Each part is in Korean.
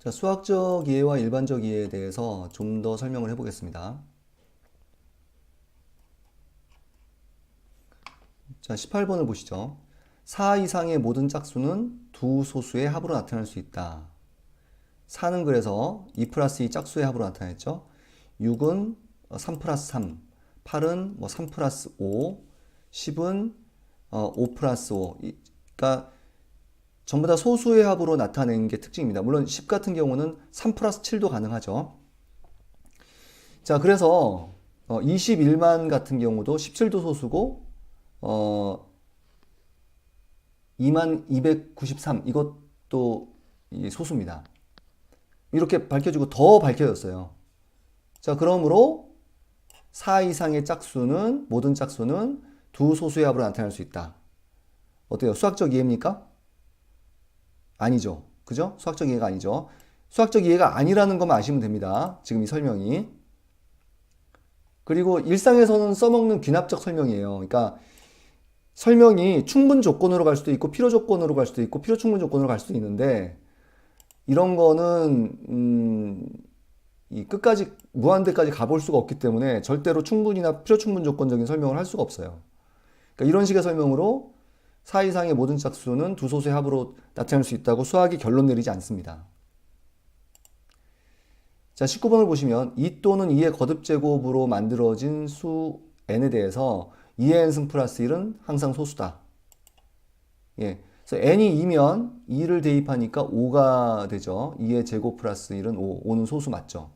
자, 수학적 이해와 일반적 이해에 대해서 좀 더 설명을 해보겠습니다. 자, 18번을 보시죠. 4 이상의 모든 짝수는 두 소수의 합으로 나타날 수 있다. 4는 그래서 2 플러스 2 짝수의 합으로 나타냈죠. 6은 3 플러스 3, 8은 3 플러스 5, 10은 5 플러스 5. 그러니까 전부 다 소수의 합으로 나타내는 게 특징입니다. 물론 10 같은 경우는 3 플러스 7도 가능하죠. 자, 그래서 21만 같은 경우도 17도 소수고 2만 293 이것도 소수입니다. 이렇게 밝혀지고 더 밝혀졌어요. 자, 그러므로 4 이상의 짝수는 모든 짝수는 두 소수의 합으로 나타날 수 있다. 어때요? 수학적 이해입니까? 아니죠. 그죠? 수학적 이해가 아니죠. 수학적 이해가 아니라는 것만 아시면 됩니다. 지금 이 설명이. 그리고 일상에서는 써먹는 귀납적 설명이에요. 그러니까 설명이 충분 조건으로 갈 수도 있고 필요 조건으로 갈 수도 있고 필요 충분 조건으로 갈 수도 있는데 이런 거는 이 끝까지 무한대까지 가볼 수가 없기 때문에 절대로 충분이나 필요 충분 조건적인 설명을 할 수가 없어요. 그러니까 이런 식의 설명으로 4 이상의 모든 짝수는 두 소수의 합으로 나타낼 수 있다고 수학이 결론 내리지 않습니다. 자, 19번을 보시면 2 또는 2의 거듭제곱으로 만들어진 수 n에 대해서 2의 n승 플러스 1은 항상 소수다. 예. 그래서 n이 2면 2를 대입하니까 5가 되죠. 2의 제곱 플러스 1은 5. 5는 소수 맞죠?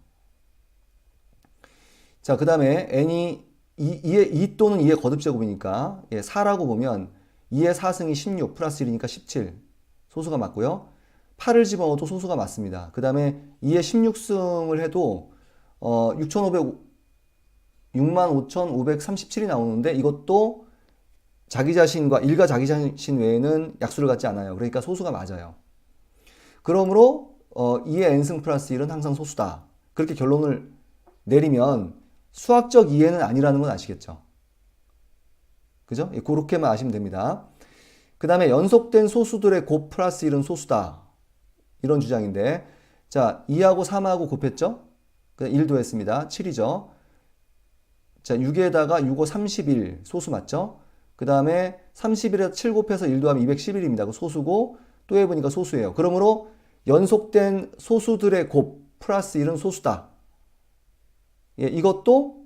자, 그 다음에 n이 2 또는 2의 거듭제곱이니까 4라고 보면 2의 4승이 16 플러스 1이니까 17. 소수가 맞고요. 8을 집어넣어도 소수가 맞습니다. 그 다음에 2의 16승을 해도 65,537이 나오는데 이것도 자기 자신과 1과 자기 자신 외에는 약수를 갖지 않아요. 그러니까 소수가 맞아요. 그러므로 2의 n승 플러스 1은 항상 소수다. 그렇게 결론을 내리면 수학적 이해는 아니라는 건 아시겠죠? 그죠? 그렇게만 아시면 됩니다. 그 다음에 연속된 소수들의 곱 플러스 1은 소수다. 이런 주장인데 자, 2하고 3하고 곱했죠? 1도 했습니다. 7이죠. 자, 6에다가 6, 5, 31 소수 맞죠? 그 다음에 31에서 7 곱해서 1도 하면 211입니다. 그 소수고 또 해보니까 소수예요. 그러므로 연속된 소수들의 곱 플러스 1은 소수다. 예, 이것도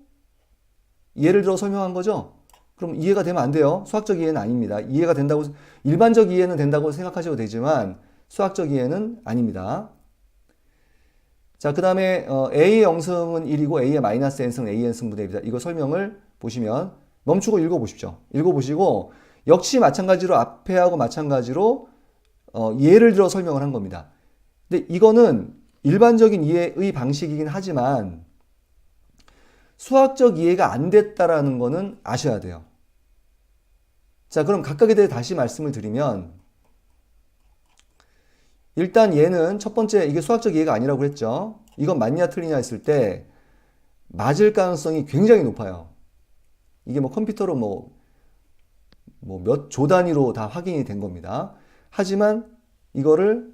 예를 들어 설명한 거죠? 그럼 이해가 되면 안 돼요. 수학적 이해는 아닙니다. 이해가 된다고, 일반적 이해는 된다고 생각하셔도 되지만 수학적 이해는 아닙니다. 자, 그 다음에 A의 영승은 1이고 A의 마이너스 n승은 AN승분의 1이다. 이거 설명을 보시면 멈추고 읽어보십시오. 읽어보시고 역시 마찬가지로 앞에 하고 마찬가지로 예를 들어 설명을 한 겁니다. 근데 이거는 일반적인 이해의 방식이긴 하지만 수학적 이해가 안 됐다라는 거는 아셔야 돼요. 자, 그럼 각각에 대해 다시 말씀을 드리면 일단 얘는 첫 번째 이게 수학적 이해가 아니라고 그랬죠. 이건 맞냐 틀리냐 했을 때 맞을 가능성이 굉장히 높아요. 이게 컴퓨터로 몇 조 단위로 다 확인이 된 겁니다. 하지만 이거를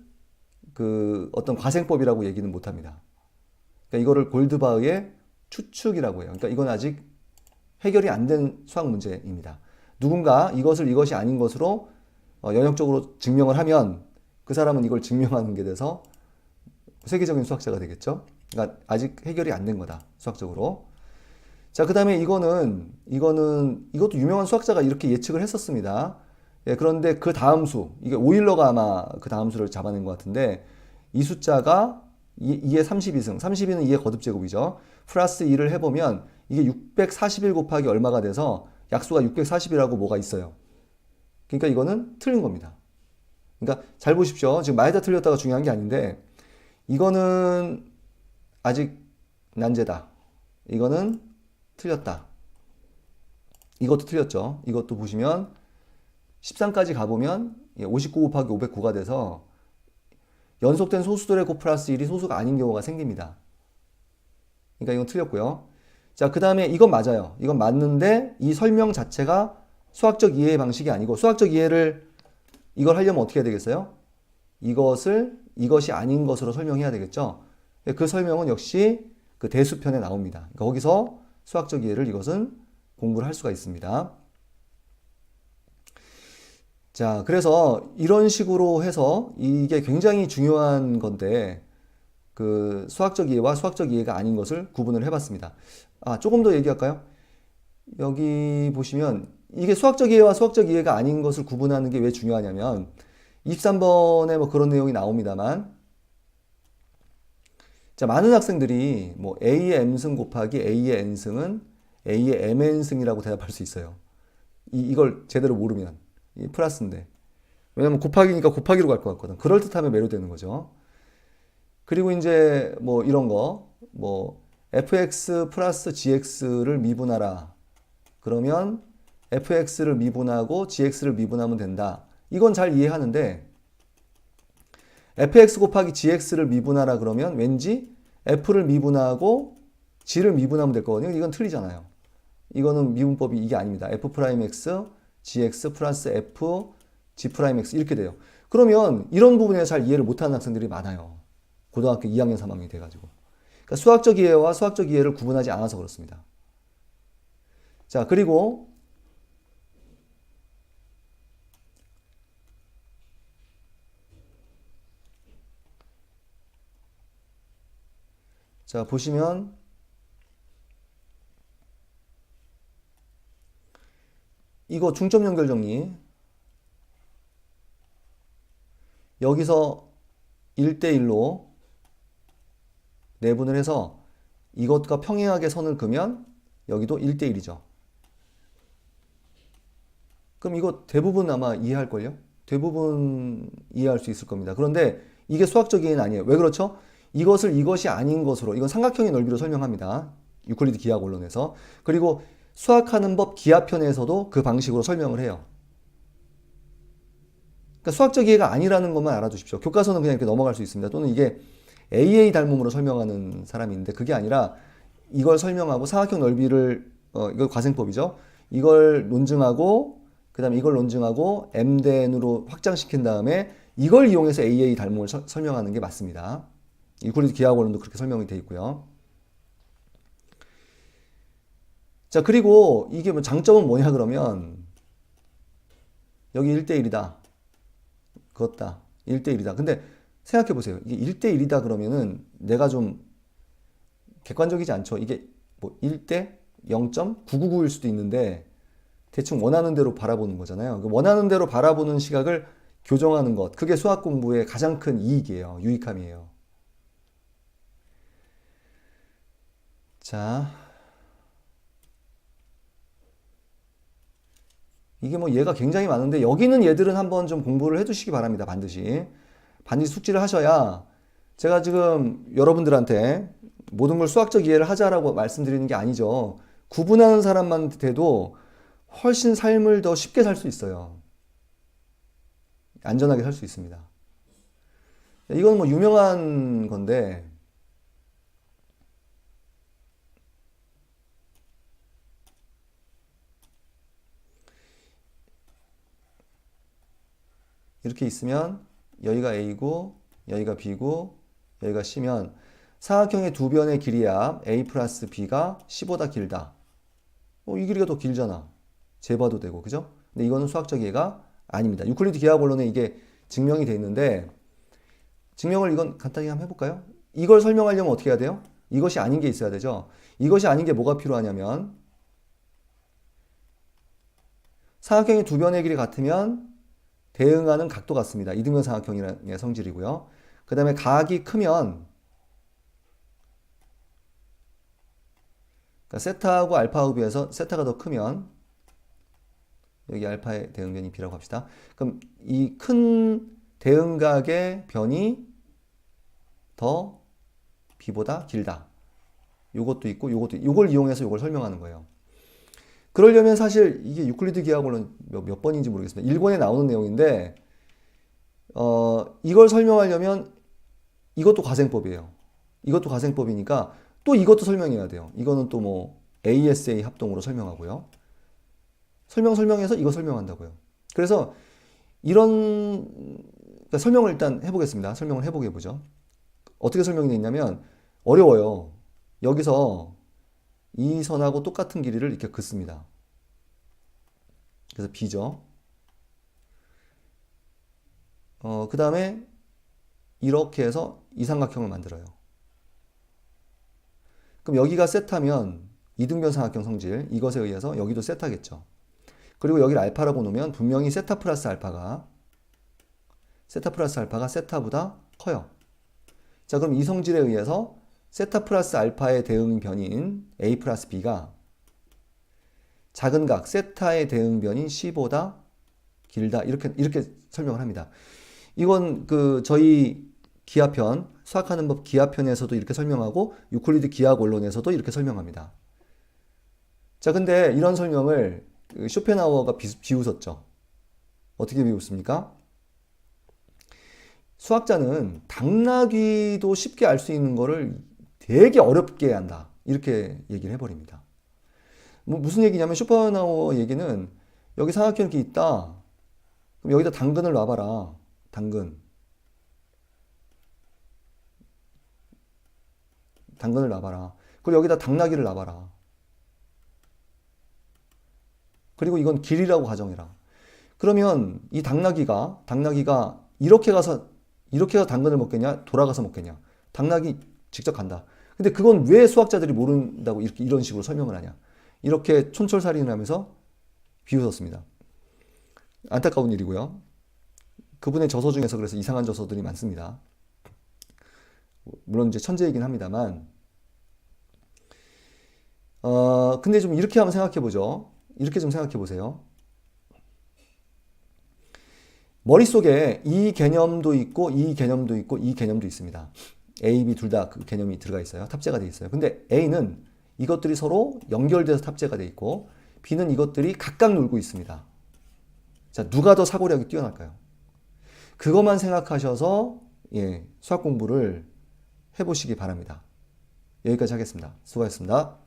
어떤 과생법이라고 얘기는 못 합니다. 그러니까 이거를 골드바흐의 추측이라고 해요. 그러니까 이건 아직 해결이 안 된 수학 문제입니다. 누군가 이것이 아닌 것으로 연역적으로 증명을 하면 그 사람은 이걸 증명하는 게 돼서 세계적인 수학자가 되겠죠. 그러니까 아직 해결이 안 된 거다. 수학적으로. 자, 그 다음에 이것도 유명한 수학자가 이렇게 예측을 했었습니다. 예, 그런데 그 다음 수, 이게 오일러가 아마 그 다음 수를 잡아낸 것 같은데 이 숫자가 2의 32승, 32는 2의 거듭제곱이죠. 플러스 2를 해보면 이게 641 곱하기 얼마가 돼서 약수가 640이라고 뭐가 있어요. 그러니까 이거는 틀린 겁니다. 그러니까 잘 보십시오. 지금 맞다 틀렸다가 중요한 게 아닌데 이거는 아직 난제다. 이거는 틀렸다. 이것도 틀렸죠. 이것도 보시면 13까지 가보면 59 곱하기 509가 돼서 연속된 소수들의 곱 플러스 1이 소수가 아닌 경우가 생깁니다. 그러니까 이건 틀렸고요. 자, 그 다음에 이건 맞아요. 이건 맞는데 이 설명 자체가 수학적 이해의 방식이 아니고 수학적 이해를 이걸 하려면 어떻게 해야 되겠어요? 이것이 아닌 것으로 설명해야 되겠죠. 그 설명은 역시 그 대수편에 나옵니다. 거기서 수학적 이해를 이것은 공부를 할 수가 있습니다. 자, 그래서 이런 식으로 해서 이게 굉장히 중요한 건데 그 수학적 이해와 수학적 이해가 아닌 것을 구분을 해봤습니다. 조금 더 얘기할까요? 여기 보시면 이게 수학적 이해와 수학적 이해가 아닌 것을 구분하는 게 왜 중요하냐면 23번에 뭐 그런 내용이 나옵니다만 자, 많은 학생들이 뭐 A의 M승 곱하기 A의 N승은 A의 MN승이라고 대답할 수 있어요. 이걸 제대로 모르면 이 플러스인데 왜냐면 곱하기니까 곱하기로 갈 것 같거든. 그럴듯하면 매료되는 거죠. 그리고 이제 뭐 이런 거 뭐 fx 플러스 gx를 미분하라. 그러면 fx를 미분하고 gx를 미분하면 된다. 이건 잘 이해하는데 fx 곱하기 gx를 미분하라 그러면 왠지 f를 미분하고 g를 미분하면 될 거거든요. 이건 틀리잖아요. 이거는 미분법이 이게 아닙니다. f'x gx 플러스 f g'x 이렇게 돼요. 그러면 이런 부분에 잘 이해를 못하는 학생들이 많아요. 고등학교 2학년 3학년이 돼가지고. 그러니까 수학적 이해와 수학적 이해를 구분하지 않아서 그렇습니다. 자, 그리고 자, 보시면 이거 중점 연결 정리. 여기서 1대1로 내분을 해서 이것과 평행하게 선을 그으면 여기도 1대1이죠. 그럼 이거 대부분 아마 이해할걸요? 대부분 이해할 수 있을 겁니다. 그런데 이게 수학적 이해는 아니에요. 왜 그렇죠? 이것이 아닌 것으로, 이건 삼각형의 넓이로 설명합니다. 유클리드 기하원론에서. 그리고 수학하는 법 기하편에서도 그 방식으로 설명을 해요. 그러니까 수학적 이해가 아니라는 것만 알아두십시오. 교과서는 그냥 이렇게 넘어갈 수 있습니다. 또는 이게 AA 닮음으로 설명하는 사람이 있는데 그게 아니라 이걸 설명하고 삼각형 넓이를 이거 과생법이죠. 이걸 논증하고 그 다음에 이걸 논증하고 M대n으로 확장시킨 다음에 이걸 이용해서 AA 닮음을 설명하는 게 맞습니다. 유클리드 기하원론도 그렇게 설명이 되어 있고요. 자, 그리고 이게 뭐 장점은 뭐냐 그러면 여기 1대1이다. 그렇다. 1대1이다. 근데 생각해 보세요. 이게 1대1이다 그러면은 내가 좀 객관적이지 않죠. 이게 뭐 1대 0.999일 수도 있는데 대충 원하는 대로 바라보는 거잖아요. 원하는 대로 바라보는 시각을 교정하는 것. 그게 수학 공부의 가장 큰 이익이에요. 유익함이에요. 자. 이게 뭐 얘가 굉장히 많은데 여기는 얘들은 한번 좀 공부를 해 두시기 바랍니다. 반드시 숙지를 하셔야 제가 지금 여러분들한테 모든 걸 수학적 이해를 하자라고 말씀드리는 게 아니죠. 구분하는 사람만 돼도 훨씬 삶을 더 쉽게 살 수 있어요. 안전하게 살 수 있습니다. 이건 뭐 유명한 건데 이렇게 있으면 여기가 A고 여기가 B고 여기가 C면 삼각형의 두 변의 길이야 A 플러스 B가 C보다 길다. 이 길이가 더 길잖아. 재봐도 되고 그죠? 근데 이거는 수학적 이해가 아닙니다. 유클리드 기하원론에 이게 증명이 돼 있는데 증명을 이건 간단히 한번 해볼까요? 이걸 설명하려면 어떻게 해야 돼요? 이것이 아닌 게 있어야 되죠. 이것이 아닌 게 뭐가 필요하냐면 삼각형의 두 변의 길이 같으면 대응하는 각도 같습니다. 이등변 삼각형의 성질이고요. 그 다음에 각이 크면 그러니까 세타하고 알파하고 비해서 세타가 더 크면 여기 알파의 대응변이 B라고 합시다. 그럼 이 큰 대응각의 변이 더 B보다 길다. 요것도 있고 요걸 이용해서 요걸 설명하는 거예요. 그러려면 사실 이게 유클리드 기하원론 몇 번인지 모르겠습니다. 1권에 나오는 내용인데 이걸 설명하려면 이것도 과생법이에요. 이것도 과생법이니까 또 이것도 설명해야 돼요. 이거는 또 뭐 ASA 합동으로 설명하고요. 설명해서 이거 설명한다고요. 그래서 이런 그러니까 설명을 일단 해보겠습니다. 설명을 해보게 보죠. 어떻게 설명이 되어 있냐면 어려워요. 여기서 이 선하고 똑같은 길이를 이렇게 긋습니다. 그래서 B죠. 그 다음에 이렇게 해서 이 삼각형을 만들어요. 그럼 여기가 세타면 이등변 삼각형 성질, 이것에 의해서 여기도 세타겠죠. 그리고 여기를 알파라고 놓으면 분명히 세타 플러스 알파가 세타보다 커요. 자, 그럼 이 성질에 의해서 세타 플러스 알파의 대응변인 A 플러스 B가 작은 각 세타의 대응변인 C보다 길다. 이렇게 설명을 합니다. 이건 저희 기하편, 수학하는 법 기하편에서도 이렇게 설명하고 유클리드 기하 원론에서도 이렇게 설명합니다. 자, 근데 이런 설명을 쇼펜하우어가 비웃었죠. 어떻게 비웃습니까? 수학자는 당나귀도 쉽게 알 수 있는 거를 되게 어렵게 한다. 이렇게 얘기를 해버립니다. 무슨 얘기냐면 쇼펜하우어 얘기는 여기 삼각형 이렇게 있다. 그럼 여기다 당근을 놔봐라. 당근을 놔봐라. 그리고 여기다 당나귀를 놔봐라. 그리고 이건 길이라고 가정해라. 그러면 이 당나귀가 이렇게 가서 당근을 먹겠냐? 돌아가서 먹겠냐? 당나귀 직접 간다. 근데 그건 왜 수학자들이 모른다고 이런 식으로 설명을 하냐? 이렇게 촌철살인을 하면서 비웃었습니다. 안타까운 일이고요. 그분의 저서 중에서 그래서 이상한 저서들이 많습니다. 물론 이제 천재이긴 합니다만, 근데 좀 이렇게 한번 생각해 보죠. 이렇게 좀 생각해 보세요. 머릿속에 이 개념도 있고, 이 개념도 있고, 이 개념도 있습니다. A, B 둘 다 그 개념이 들어가 있어요. 탑재가 되어 있어요. 근데 A는 이것들이 서로 연결돼서 탑재가 되어 있고, B는 이것들이 각각 놀고 있습니다. 자, 누가 더 사고력이 뛰어날까요? 그것만 생각하셔서 수학 공부를 해보시기 바랍니다. 여기까지 하겠습니다. 수고하셨습니다.